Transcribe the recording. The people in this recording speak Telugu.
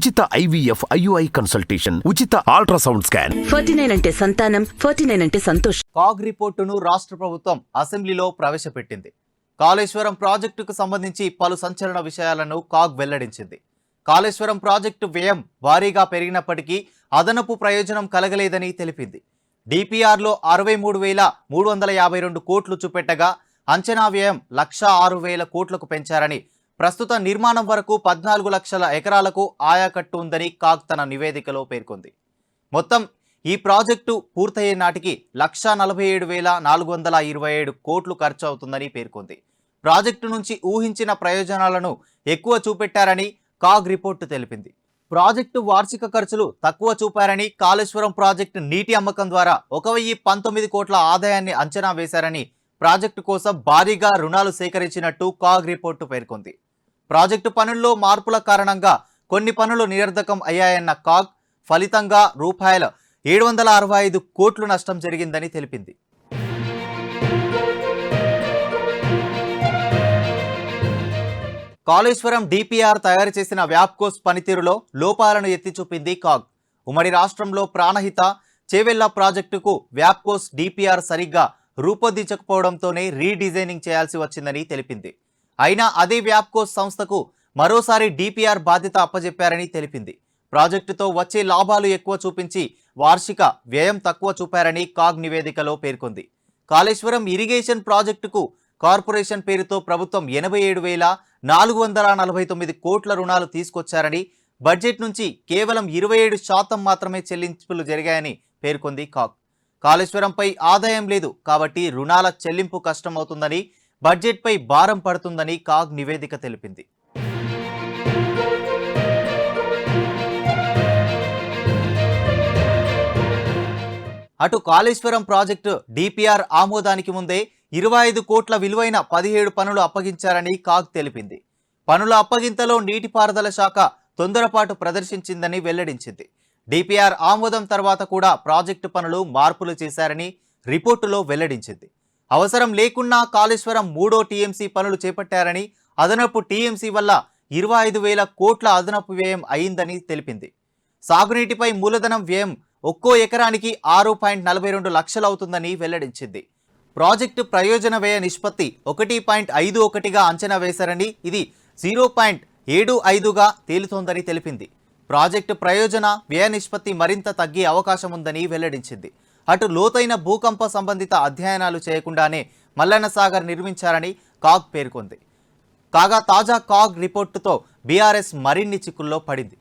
ఉచిత IVF IUI కన్సల్టేషన్, ఉచిత అల్ట్రాసౌండ్ స్కాన్. 49 అంటే సంతానం, 49 అంటే సంతోషం. కాగ్ రిపోర్టును రాష్ట్ర ప్రభుత్వం అసెంబ్లీలో ప్రవేశపెట్టింది. కాళేశ్వరం ప్రాజెక్టుకు సంబంధించి పలు సంచలన విషయాలను కాగ్ వెల్లడించింది. కాళేశ్వరం ప్రాజెక్టు వ్యయం భారీగా పెరిగినప్పటికీ అదనపు ప్రయోజనం కలగలేదని తెలిపింది. డిపిఆర్లో 63,352 కోట్లు చూపెట్టగా అంచనా వ్యయం 1,06,000 కోట్లకు పెంచారని, ప్రస్తుత నిర్మాణం వరకు 14 లక్షల ఎకరాలకు ఆయాకట్టు ఉందని కాగ్ తన నివేదికలో పేర్కొంది. మొత్తం ఈ ప్రాజెక్టు పూర్తయ్యే నాటికి 1,47,427 కోట్లు ఖర్చు అవుతుందని పేర్కొంది. ప్రాజెక్టు నుంచి ఊహించిన ప్రయోజనాలను ఎక్కువ చూపెట్టారని కాగ్ రిపోర్టు తెలిపింది. ప్రాజెక్టు వార్షిక ఖర్చులు తక్కువ చూపారని, కాళేశ్వరం ప్రాజెక్టు నీటి అమ్మకం ద్వారా 1,019 కోట్ల ఆదాయాన్ని అంచనా వేశారని, ప్రాజెక్టు కోసం భారీగా రుణాలు సేకరించినట్టు కాగ్ రిపోర్టు పేర్కొంది. ప్రాజెక్టు పనుల్లో మార్పుల కారణంగా కొన్ని పనులు నిరర్ధకం అయ్యాయన్న కాగ్, ఫలితంగా రూపాయల 765 కోట్లు నష్టం జరిగిందని తెలిపింది. కాళేశ్వరం డిపిఆర్ తయారు చేసిన వ్యాప్కోస్ పనితీరులో లోపాలను ఎత్తి చూపింది కాగ్. ఉమ్మడి రాష్ట్రంలో ప్రాణహిత, చేవెళ్ల ప్రాజెక్టుకు వ్యాప్కోస్ డిపిఆర్ సరిగ్గా రూపొందించకపోవడంతోనే రీడిజైనింగ్ చేయాల్సి వచ్చిందని తెలిపింది. అయినా అదే వ్యాప్కోస్ సంస్థకు మరోసారి డిపిఆర్ బాధ్యత అప్పజెప్పారని తెలిపింది. ప్రాజెక్టుతో వచ్చే లాభాలు ఎక్కువ చూపించి వార్షిక వ్యయం తక్కువ చూపారని కాగ్ నివేదికలో పేర్కొంది. కాళేశ్వరం ఇరిగేషన్ ప్రాజెక్టుకు కార్పొరేషన్ పేరుతో ప్రభుత్వం 87,449 కోట్ల రుణాలు తీసుకొచ్చారని, బడ్జెట్ నుంచి కేవలం 27% మాత్రమే చెల్లింపులు జరిగాయని పేర్కొంది కాగ్. కాళేశ్వరంపై ఆదాయం లేదు కాబట్టి రుణాల చెల్లింపు కష్టమవుతుందని, బడ్జెట్పై భారం పడుతుందని కాగ్ నివేదిక తెలిపింది. అటు కాళేశ్వరం ప్రాజెక్టు డిపిఆర్ ఆమోదానికి ముందే 25 కోట్ల విలువైన 17 పనులు అప్పగించారని కాగ్ తెలిపింది. పనుల అప్పగింతలో నీటిపారుదల శాఖ తొందరపాటు ప్రదర్శించిందని వెల్లడించింది. డిపిఆర్ ఆమోదం తర్వాత కూడా ప్రాజెక్టు పనులు మార్పులు చేశారని రిపోర్టులో వెల్లడించింది. అవసరం లేకున్నా కాళేశ్వరం 3వ టీఎంసీ పనులు చేపట్టారని, అదనపు టీఎంసీ వల్ల 25,000 కోట్ల అదనపు వ్యయం అయిందని తెలిపింది. సాగునీటిపై మూలధనం వ్యయం ఒక్కో ఎకరానికి 6.42 లక్షలు అవుతుందని వెల్లడించింది. ప్రాజెక్టు ప్రయోజన వ్యయ నిష్పత్తి 1.51గా అంచనా వేశారని, ఇది 0.75గా తేలుతోందని తెలిపింది. ప్రాజెక్టు ప్రయోజన వ్యయ నిష్పత్తి మరింత తగ్గే అవకాశం ఉందని వెల్లడించింది. అటు లోతైన భూకంప సంబంధిత అధ్యయనాలు చేయకుండానే మల్లన్న సాగర్ నిర్మించారని కాగ్ పేర్కొంది. కాగా తాజా కాగ్ రిపోర్టుతో బీఆర్ఎస్ మరిన్ని చిక్కుల్లో పడింది.